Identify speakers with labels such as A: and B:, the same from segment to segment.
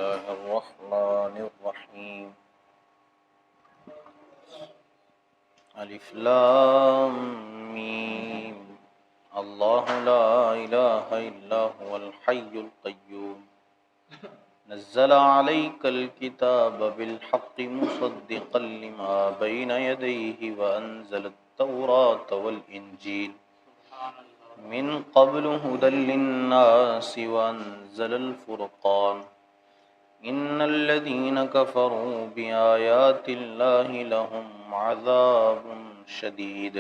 A: الله الرحمن الرحيم ألف لام ميم الله لا إله إلا هو الحي القيوم نزل عليك الكتاب بالحق مصدقا لما بين يديه وأنزل التوراة والإنجيل من قبل هدى للناس وأنزل الفرقان إن الذين كفروا بآيات الله لهم عذاب شديد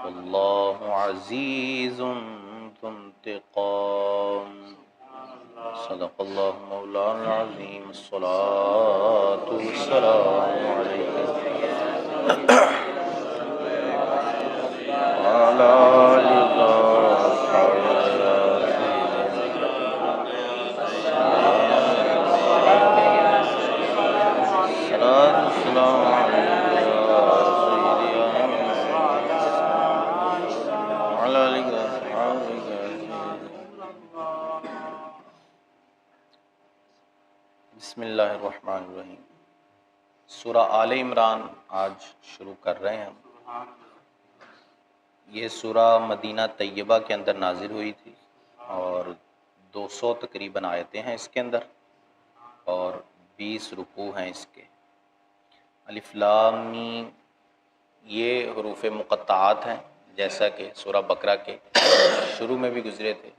A: والله عزيز ذو انتقام صدق الله مولانا العظيم الصلاة والسلام عليك وعلى آلك وأصحابك يا صلاة السلام عليك يا سيدي يا وعلى آلك وأصحابك يا سيدي. بسم اللہ الرحمن الرحیم. سورہ آل عمران آج شروع کر رہے ہیں. یہ سورہ مدینہ طیبہ کے اندر نازل ہوئی تھی اور 200 تقریباً آیتیں ہیں اس کے اندر اور 20 رکوع ہیں اس کے. الف لام میم یہ حروف مقطعات ہیں جیسا کہ سورہ بقرہ کے شروع میں بھی گزرے تھے.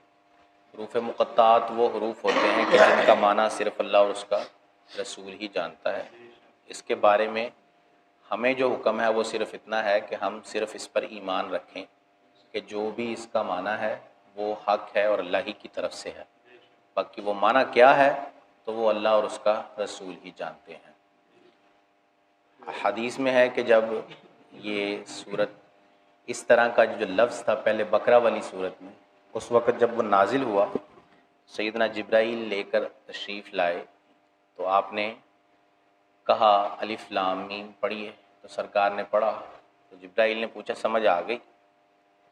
A: حروف مقطعات وہ حروف ہوتے ہیں کہ جن کا معنی صرف اللہ اور اس کا رسول ہی جانتا ہے. اس کے بارے میں ہمیں جو حکم ہے وہ صرف اتنا ہے کہ ہم صرف اس پر ایمان رکھیں کہ جو بھی اس کا معنی ہے وہ حق ہے اور اللہ ہی کی طرف سے ہے. باقی وہ معنی کیا ہے تو وہ اللہ اور اس کا رسول ہی جانتے ہیں. حدیث میں ہے کہ جب یہ صورت اس طرح کا جو لفظ تھا پہلے بقرہ والی صورت میں، اس وقت جب وہ نازل ہوا سیدنا جبرائیل لے کر تشریف لائے تو آپ نے کہا الف لام میم پڑھیے، تو سرکار نے پڑھا. تو جبرائیل نے پوچھا سمجھ آ گئی؟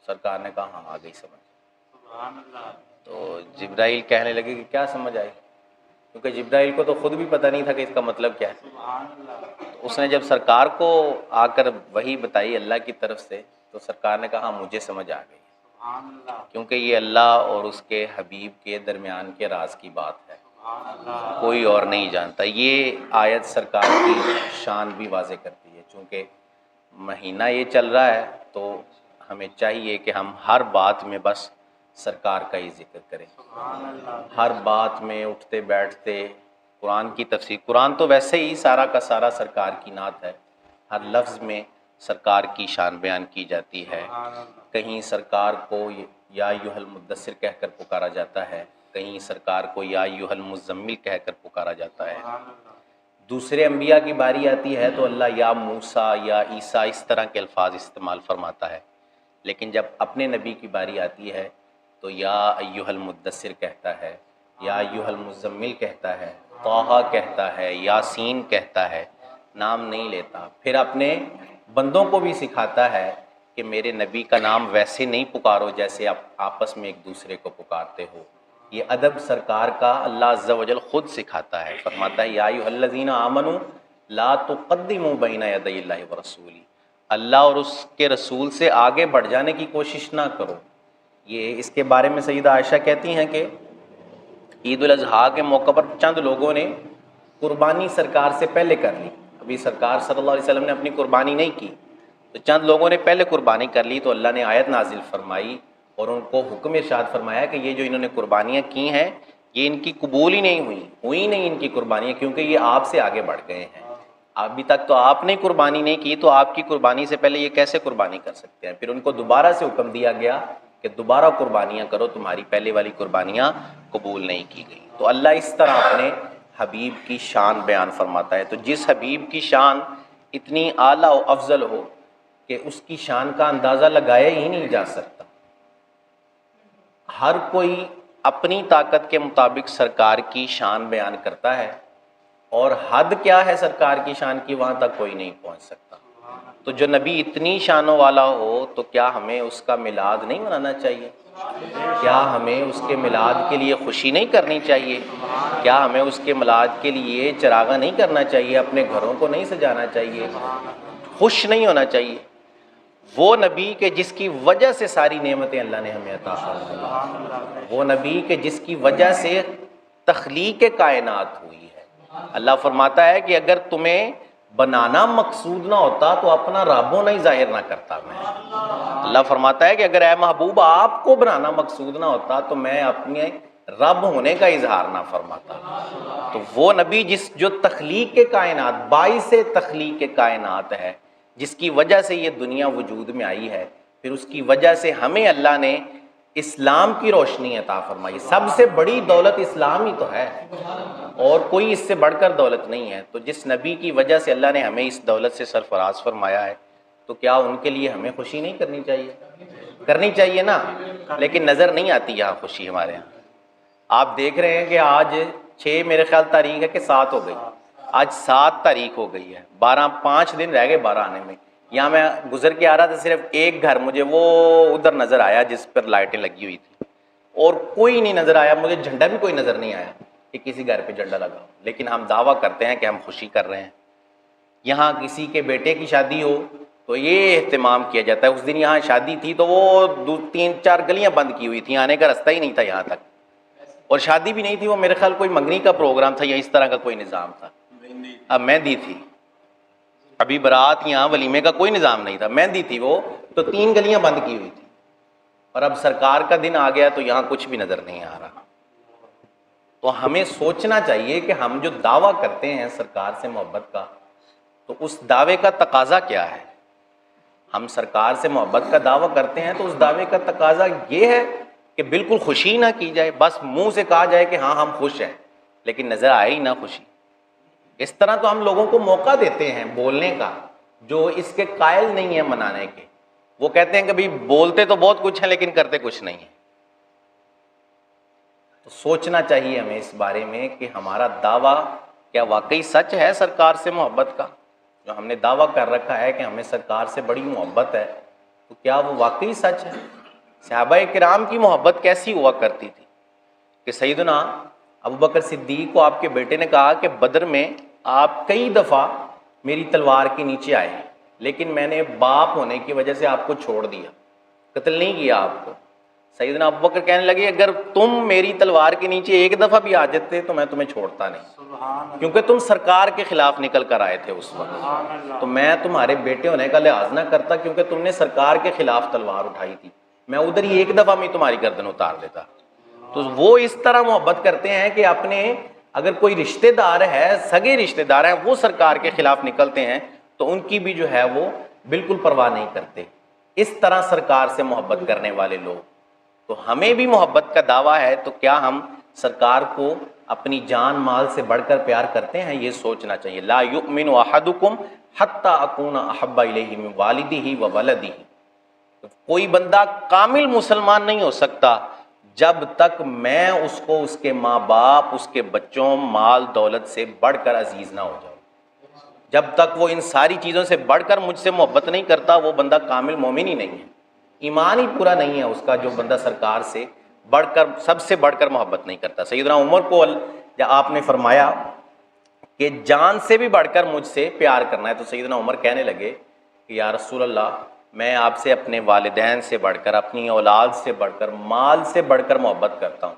A: سرکار نے کہا ہاں آ گئی سمجھ. تو جبرائیل کہنے لگے کہ کیا سمجھ آئی، کیونکہ جبرائیل کو تو خود بھی پتہ نہیں تھا کہ اس کا مطلب کیا ہے. تو اس نے جب سرکار کو آ کر وحی بتائی اللہ کی طرف سے تو سرکار نے کہا مجھے سمجھ آ گئی، کیونکہ یہ اللہ اور اس کے حبیب کے درمیان کے راز کی بات ہے، کوئی اور نہیں جانتا. یہ آیت سرکار کی شان بھی واضح کرتی ہے. چونکہ مہینہ یہ چل رہا ہے تو ہمیں چاہیے کہ ہم ہر بات میں بس سرکار کا ہی ذکر کریں. ہر بات میں اٹھتے بیٹھتے قرآن کی تفسیر، قرآن تو ویسے ہی سارا کا سارا سرکار کی نعت ہے. ہر لفظ میں سرکار کی شان بیان کی جاتی ہے. کہیں سرکار کو یا ایھا المدثر کہہ کر پکارا جاتا ہے، کہیں سرکار کو یا ایھا المزمل کہہ کر پکارا جاتا ہے. دوسرے انبیاء کی باری آتی ہے تو اللہ یا موسیٰ یا عیسیٰ اس طرح کے الفاظ استعمال فرماتا ہے. لیکن جب اپنے نبی کی باری آتی ہے تو یا ایھا المدثر کہتا ہے، یا ایھا المزمل کہتا ہے، طٰہٰ کہتا ہے، یاسین کہتا ہے، نام نہیں لیتا. پھر اپنے بندوں کو بھی سکھاتا ہے کہ میرے نبی کا نام ویسے نہیں پکارو جیسے آپ آپس میں ایک دوسرے کو پکارتے ہو. یہ ادب سرکار کا اللہ عز و جل خود سکھاتا ہے. فرماتا ہے یا ایھا الذین آمنوا لا تقدموا بین یدی اللہ ورسولہ، اللہ اور اس کے رسول سے آگے بڑھ جانے کی کوشش نہ کرو. یہ اس کے بارے میں سیدہ عائشہ کہتی ہیں کہ عید الاضحیٰ کے موقع پر چند لوگوں نے قربانی سرکار سے پہلے کر لی. ابھی سرکار صلی اللہ علیہ وسلم نے اپنی قربانی نہیں کی تو چند لوگوں نے پہلے قربانی کر لی. تو اللہ نے آیت نازل فرمائی اور ان کو حکم ارشاد فرمایا کہ یہ جو انہوں نے قربانیاں کی ہیں یہ ان کی قبول ہی نہیں ہوئی نہیں ان کی قربانیاں، کیونکہ یہ آپ سے آگے بڑھ گئے ہیں. ابھی تک تو آپ نے قربانی نہیں کی تو آپ کی قربانی سے پہلے یہ کیسے قربانی کر سکتے ہیں. پھر ان کو دوبارہ سے حکم دیا گیا کہ دوبارہ قربانیاں کرو، تمہاری پہلے والی قربانیاں قبول نہیں کی گئی. تو اللہ اس طرح اپنے حبیب کی شان بیان فرماتا ہے. تو جس حبیب کی شان اتنی اعلیٰ و افضل ہو کہ اس کی شان کا اندازہ لگایا ہی نہیں جا سکتا. ہر کوئی اپنی طاقت کے مطابق سرکار کی شان بیان کرتا ہے اور حد کیا ہے سرکار کی شان کی وہاں تک کوئی نہیں پہنچ سکتا. تو جو نبی اتنی شانوں والا ہو تو کیا ہمیں اس کا میلاد نہیں منانا چاہیے؟ کیا ہمیں اس کے میلاد کے لیے خوشی نہیں کرنی چاہیے؟ کیا ہمیں اس کے میلاد کے لیے چراغاں نہیں کرنا چاہیے؟ اپنے گھروں کو نہیں سجانا چاہیے؟ خوش نہیں ہونا چاہیے؟ وہ نبی کہ جس کی وجہ سے ساری نعمتیں اللہ نے ہمیں عطا فرمائی، وہ نبی کہ جس کی وجہ سے تخلیق کائنات ہوئی ہے۔ اللہ فرماتا ہے کہ اگر تمہیں بنانا مقصود نہ ہوتا تو اپنا رب ہونا ہی ظاہر نہ کرتا میں۔ اللہ فرماتا ہے کہ اگر اے محبوب آپ کو بنانا مقصود نہ ہوتا تو میں اپنے رب ہونے کا اظہار نہ فرماتا۔ تو وہ نبی جو تخلیق کائنات، باعث تخلیق کائنات ہے، جس کی وجہ سے یہ دنیا وجود میں آئی ہے، پھر اس کی وجہ سے ہمیں اللہ نے اسلام کی روشنی عطا فرمائی۔ سب سے بڑی دولت اسلام ہی تو ہے، اور کوئی اس سے بڑھ کر دولت نہیں ہے۔ تو جس نبی کی وجہ سے اللہ نے ہمیں اس دولت سے سرفراز فرمایا ہے، تو کیا ان کے لیے ہمیں خوشی نہیں کرنی چاہیے؟ کرنی چاہیے نا، لیکن نظر نہیں آتی یہاں خوشی ہمارے یہاں۔ آپ دیکھ رہے ہیں کہ آج 6 میرے خیال تاریخ ہے کہ 7 ہو گئی، آج 7 تاریخ ہو گئی ہے، 5 دن رہ گئے 12 آنے میں۔ یہاں میں گزر کے آ رہا تھا، صرف ایک گھر مجھے وہ ادھر نظر آیا جس پر لائٹیں لگی ہوئی تھی، اور کوئی نہیں نظر آیا، مجھے جھنڈا بھی کوئی نظر نہیں آیا کہ کسی گھر پہ جھنڈا لگا ہو۔ لیکن ہم دعویٰ کرتے ہیں کہ ہم خوشی کر رہے ہیں۔ یہاں کسی کے بیٹے کی شادی ہو تو یہ اہتمام کیا جاتا ہے۔ اس دن یہاں شادی تھی تو وہ 3-4 گلیاں بند کی ہوئی تھیں، آنے کا رستہ ہی نہیں تھا یہاں تک، اور شادی بھی نہیں تھی، وہ میرے خیال کوئی منگنی کا پروگرام تھا یا اس طرح کا کوئی نظام تھا۔ اب مہندی تھی، ابھی برات یہاں ولیمے کا کوئی نظام نہیں تھا، مہندی تھی وہ، تو 3 گلیاں بند کی ہوئی تھی، اور اب سرکار کا دن آ گیا تو یہاں کچھ بھی نظر نہیں آ رہا۔ تو ہمیں سوچنا چاہیے کہ ہم جو دعویٰ کرتے ہیں سرکار سے محبت کا، تو اس دعوے کا تقاضا کیا ہے؟ ہم سرکار سے محبت کا دعویٰ کرتے ہیں تو اس دعوے کا تقاضا یہ ہے کہ بالکل خوشی نہ کی جائے، بس منہ سے کہا جائے کہ ہاں ہم خوش ہیں، لیکن نظر آئے ہی نہ خوشی۔ اس طرح تو ہم لوگوں کو موقع دیتے ہیں بولنے کا، جو اس کے قائل نہیں ہیں منانے کے۔ وہ کہتے ہیں کہ بھئی بولتے تو بہت کچھ ہیں لیکن کرتے کچھ نہیں ہیں۔ تو سوچنا چاہیے ہمیں اس بارے میں کہ ہمارا دعویٰ کیا واقعی سچ ہے سرکار سے محبت کا؟ جو ہم نے دعویٰ کر رکھا ہے کہ ہمیں سرکار سے بڑی محبت ہے، تو کیا وہ واقعی سچ ہے؟ صحابہ کرام کی محبت کیسی ہوا کرتی تھی کہ سیدنا ابوبکر صدیق کو آپ کے بیٹے نے کہا کہ بدر میں آپ کئی دفعہ میری تلوار کے نیچے آئے، لیکن میں نے باپ ہونے کی وجہ سے آپ کو چھوڑ دیا، قتل نہیں کیا آپ کو۔ سیدنا ابوبکر کہنے لگے اگر تم میری تلوار کے نیچے ایک دفعہ بھی آ جاتے تو میں تمہیں چھوڑتا نہیں، کیونکہ تم سرکار کے خلاف نکل کر آئے تھے اس وقت، تو میں تمہارے بیٹے ہونے کا لحاظ نہ کرتا کیونکہ تم نے سرکار کے خلاف تلوار اٹھائی تھی، میں ادھر ہی ایک دفعہ میں تمہاری گردن اتار دیتا۔ تو وہ اس طرح محبت کرتے ہیں کہ اپنے اگر کوئی رشتہ دار ہے، سگے رشتہ دار ہیں، وہ سرکار کے خلاف نکلتے ہیں تو ان کی بھی جو ہے وہ بالکل پرواہ نہیں کرتے۔ اس طرح سرکار سے محبت کرنے والے لوگ، تو ہمیں بھی محبت کا دعویٰ ہے، تو کیا ہم سرکار کو اپنی جان مال سے بڑھ کر پیار کرتے ہیں؟ یہ سوچنا چاہیے۔ لا یؤمن احدکم حتی اکون احب الیہ من والدہ و ولدہ، کوئی بندہ کامل مسلمان نہیں ہو سکتا جب تک میں اس کو اس کے ماں باپ، اس کے بچوں، مال دولت سے بڑھ کر عزیز نہ ہو جاؤں۔ جب تک وہ ان ساری چیزوں سے بڑھ کر مجھ سے محبت نہیں کرتا، وہ بندہ کامل مومن ہی نہیں ہے، ایمان ہی پورا نہیں ہے اس کا، جو بندہ سرکار سے بڑھ کر، سب سے بڑھ کر محبت نہیں کرتا۔ سیدنا عمر کو آپ نے فرمایا کہ جان سے بھی بڑھ کر مجھ سے پیار کرنا ہے، تو سیدنا عمر کہنے لگے کہ یا رسول اللہ، میں آپ سے اپنے والدین سے بڑھ کر، اپنی اولاد سے بڑھ کر، مال سے بڑھ کر محبت کرتا ہوں،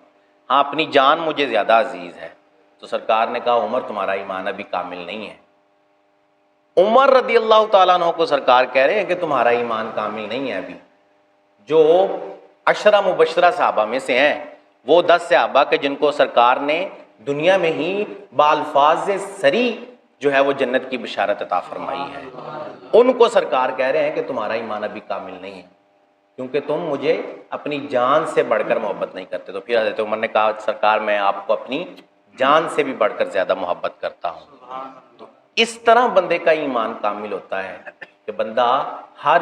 A: ہاں اپنی جان مجھے زیادہ عزیز ہے۔ تو سرکار نے کہا عمر تمہارا ایمان ابھی کامل نہیں ہے۔ عمر رضی اللہ تعالیٰ عنہ کو سرکار کہہ رہے ہیں کہ تمہارا ایمان کامل نہیں ہے ابھی۔ جو 10 مبشرہ صحابہ میں سے ہیں، وہ 10 صحابہ کہ جن کو سرکار نے دنیا میں ہی بالفاظ صریح جو ہے وہ جنت کی بشارت عطا فرمائی ہے، ان کو سرکار کہہ رہے ہیں کہ تمہارا ایمان ابھی کامل نہیں ہے کیونکہ تم مجھے اپنی جان سے بڑھ کر محبت نہیں کرتے۔ تو پھر حضرت عمر نے کہا سرکار میں آپ کو اپنی جان سے بھی بڑھ کر زیادہ محبت کرتا ہوں۔ تو اس طرح بندے کا ایمان کامل ہوتا ہے کہ بندہ ہر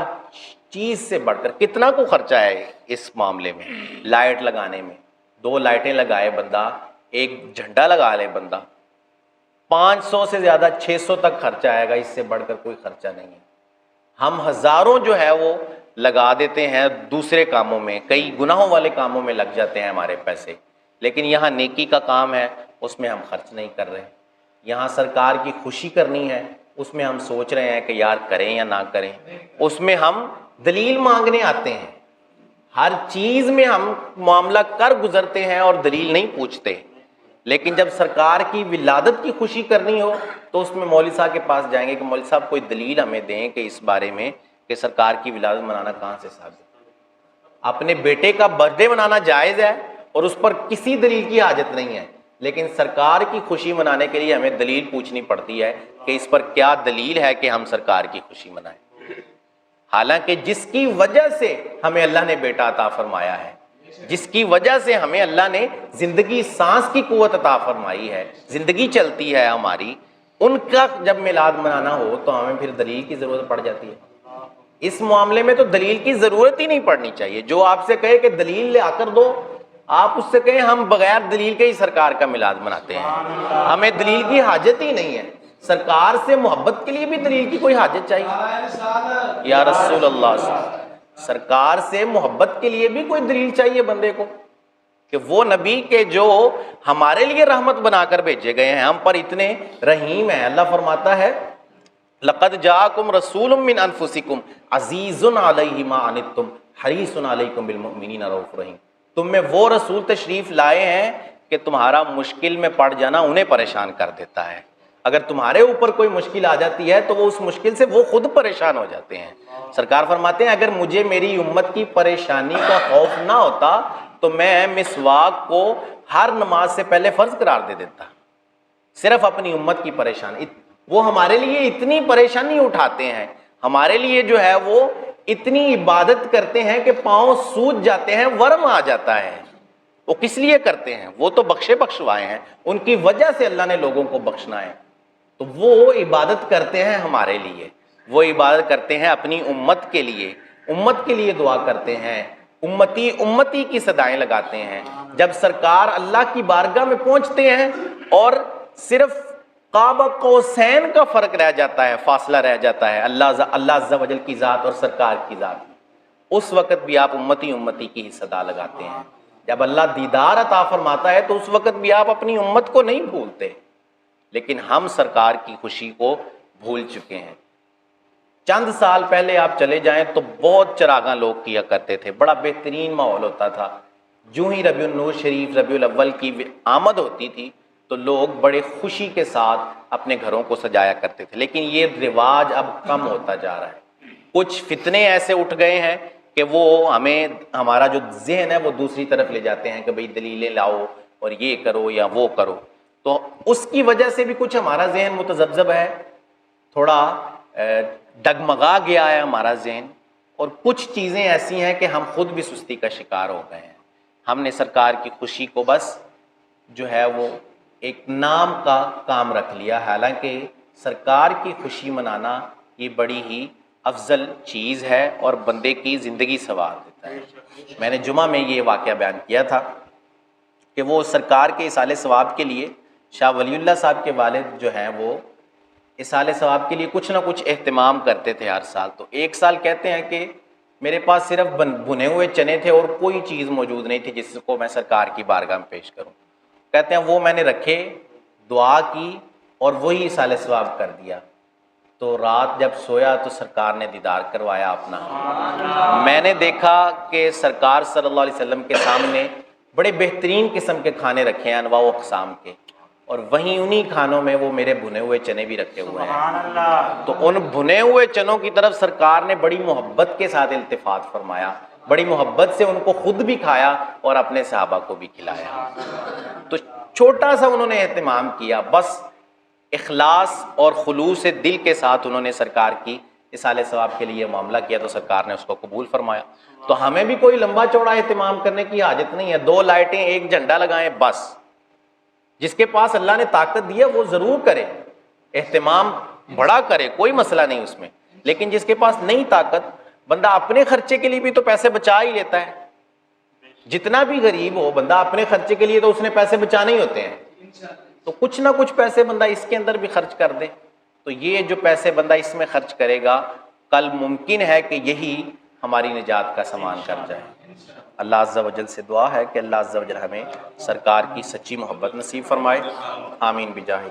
A: چیز سے بڑھ کر، کتنا کو خرچہ ہے اس معاملے میں، لائٹ لگانے میں، 2 لائٹیں لگائے بندہ، ایک جھنڈا لگا لے بندہ، 500 سے زیادہ 600 تک خرچہ آئے گا، اس سے بڑھ کر کوئی خرچہ نہیں ہے۔ ہم ہزاروں جو ہے وہ لگا دیتے ہیں دوسرے کاموں میں، کئی گناہوں والے کاموں میں لگ جاتے ہیں ہمارے پیسے، لیکن یہاں نیکی کا کام ہے اس میں ہم خرچ نہیں کر رہے۔ یہاں سرکار کی خوشی کرنی ہے، اس میں ہم سوچ رہے ہیں کہ یار کریں یا نہ کریں، اس میں ہم دلیل مانگنے آتے ہیں۔ ہر چیز میں ہم معاملہ کر گزرتے ہیں اور دلیل نہیں پوچھتے، لیکن جب سرکار کی ولادت کی خوشی کرنی ہو تو اس میں مولوی صاحب کے پاس جائیں گے کہ مولوی صاحب کوئی دلیل ہمیں دیں کہ اس بارے میں کہ سرکار کی ولادت منانا کہاں سے ثابت ہے۔ اپنے بیٹے کا برتھ ڈے منانا جائز ہے اور اس پر کسی دلیل کی حاجت نہیں ہے، لیکن سرکار کی خوشی منانے کے لیے ہمیں دلیل پوچھنی پڑتی ہے کہ اس پر کیا دلیل ہے کہ ہم سرکار کی خوشی منائیں، حالانکہ جس کی وجہ سے ہمیں اللہ نے بیٹا عطا فرمایا ہے، جس کی وجہ سے ہمیں اللہ نے زندگی سانس کی قوت عطا فرمائی ہے، زندگی چلتی ہے ہماری، ان کا جب میلاد منانا ہو تو ہمیں پھر دلیل کی ضرورت پڑ جاتی ہے۔ اس معاملے میں تو دلیل کی ضرورت ہی نہیں پڑنی چاہیے۔ جو آپ سے کہے کہ دلیل لے آ کر دو، آپ اس سے کہیں ہم بغیر دلیل کے ہی سرکار کا میلاد مناتے ہیں، ہمیں دلیل کی حاجت ہی نہیں ہے۔ سرکار سے محبت کے لیے بھی دلیل کی کوئی حاجت چاہیے؟ یا رسول اللہ، سرکار سے محبت کے لیے بھی کوئی دلیل چاہیے بندے کو کہ وہ نبی کے جو ہمارے لیے رحمت بنا کر بھیجے گئے ہیں، ہم پر اتنے رحیم ہیں۔ اللہ فرماتا ہے لقد جاءکم رسول من انفسکم عزیز علیہ ما عنتم حریص علیکم بالمؤمنین رؤوف رحیم۔ تم میں وہ رسول تشریف لائے ہیں کہ تمہارا مشکل میں پڑ جانا انہیں پریشان کر دیتا ہے۔ اگر تمہارے اوپر کوئی مشکل آ جاتی ہے تو وہ اس مشکل سے وہ خود پریشان ہو جاتے ہیں۔ سرکار فرماتے ہیں اگر مجھے میری امت کی پریشانی کا خوف نہ ہوتا تو میں مسواک کو ہر نماز سے پہلے فرض قرار دے دیتا۔ صرف اپنی امت کی پریشانی، وہ ہمارے لیے اتنی پریشانی اٹھاتے ہیں، ہمارے لیے جو ہے وہ اتنی عبادت کرتے ہیں کہ پاؤں سوج جاتے ہیں، ورم آ جاتا ہے۔ وہ کس لیے کرتے ہیں؟ وہ تو بخشے بخشوائے ہیں، ان کی وجہ سے اللہ نے لوگوں کو بخشنا ہے، تو وہ عبادت کرتے ہیں ہمارے لیے، وہ عبادت کرتے ہیں اپنی امت کے لیے دعا کرتے ہیں، امتی امتی کی صدائیں لگاتے ہیں۔ جب سرکار اللہ کی بارگاہ میں پہنچتے ہیں اور صرف قاب قوسین کا فرق رہ جاتا ہے، فاصلہ رہ جاتا ہے اللہ عز و جل کی ذات اور سرکار کی ذات، اس وقت بھی آپ امتی امتی کی ہی صدا لگاتے ہیں۔ جب اللہ دیدار عطا فرماتا ہے تو اس وقت بھی آپ اپنی امت کو نہیں بھولتے، لیکن ہم سرکار کی خوشی کو بھول چکے ہیں۔ چند سال پہلے آپ چلے جائیں تو بہت چراغاں لوگ کیا کرتے تھے، بڑا بہترین ماحول ہوتا تھا، جو ہی ربیع النور شریف ربیع الاول کی آمد ہوتی تھی تو لوگ بڑے خوشی کے ساتھ اپنے گھروں کو سجایا کرتے تھے، لیکن یہ رواج اب کم ہوتا جا رہا ہے۔ کچھ فتنے ایسے اٹھ گئے ہیں کہ وہ ہمارا جو ذہن ہے وہ دوسری طرف لے جاتے ہیں کہ بھئی دلیلیں لاؤ اور یہ کرو یا وہ کرو، تو اس کی وجہ سے بھی کچھ ہمارا ذہن متذبذب ہے، تھوڑا ڈگمگا گیا ہے ہمارا ذہن، اور کچھ چیزیں ایسی ہیں کہ ہم خود بھی سستی کا شکار ہو گئے ہیں۔ ہم نے سرکار کی خوشی کو بس جو ہے وہ ایک نام کا کام رکھ لیا، حالانکہ سرکار کی خوشی منانا یہ بڑی ہی افضل چیز ہے اور بندے کی زندگی سنوار دیتا ہے۔ میں نے جمعہ میں یہ واقعہ بیان کیا تھا کہ وہ سرکار کے اصالِ ثواب کے لیے شاہ ولی اللہ صاحب کے والد جو ہیں وہ اصالِ ثواب کے لیے کچھ نہ کچھ اہتمام کرتے تھے ہر سال۔ تو ایک سال کہتے ہیں کہ میرے پاس صرف بھنے ہوئے چنے تھے اور کوئی چیز موجود نہیں تھی جس کو میں سرکار کی بارگاہ میں پیش کروں۔ کہتے ہیں وہ میں نے رکھے، دعا کی اور وہی اصالِ ثواب کر دیا۔ تو رات جب سویا تو سرکار نے دیدار کروایا اپنا۔ میں نے دیکھا کہ سرکار صلی اللہ علیہ وسلم کے سامنے بڑے بہترین قسم کے کھانے رکھے ہیں انواع و اقسام کے، اور وہیں انہی کھانوں میں وہ میرے بھنے ہوئے چنے بھی رکھے ہوئے ہیں۔ تو ان بھنے ہوئے چنوں کی طرف سرکار نے بڑی محبت کے ساتھ التفات فرمایا، بڑی محبت سے ان کو خود بھی کھایا اور اپنے صحابہ کو بھی کھلایا۔ تو چھوٹا سا انہوں نے اہتمام کیا، بس اخلاص اور خلوص دل کے ساتھ انہوں نے سرکار کی اصالِ ثواب کے لیے معاملہ کیا تو سرکار نے اس کو قبول فرمایا۔ تو ہمیں بھی کوئی لمبا چوڑا اہتمام کرنے کی حاجت نہیں ہے، 2 لائٹیں 1 جھنڈا لگائیں بس۔ جس کے پاس اللہ نے طاقت دی ہے وہ ضرور کرے، اہتمام بڑا کرے، کوئی مسئلہ نہیں اس میں، لیکن جس کے پاس نہیں طاقت، بندہ اپنے خرچے کے لیے بھی تو پیسے بچا ہی لیتا ہے۔ جتنا بھی غریب ہو بندہ اپنے خرچے کے لیے تو اس نے پیسے بچانے ہی ہوتے ہیں، تو کچھ نہ کچھ پیسے بندہ اس کے اندر بھی خرچ کر دے۔ تو یہ جو پیسے بندہ اس میں خرچ کرے گا کل ممکن ہے کہ یہی ہماری نجات کا سامان کر جائے۔ اللہ عز و جل سے دعا ہے کہ اللہ عز و جل ہمیں سرکار کی سچی محبت نصیب فرمائے، آمین بجاہ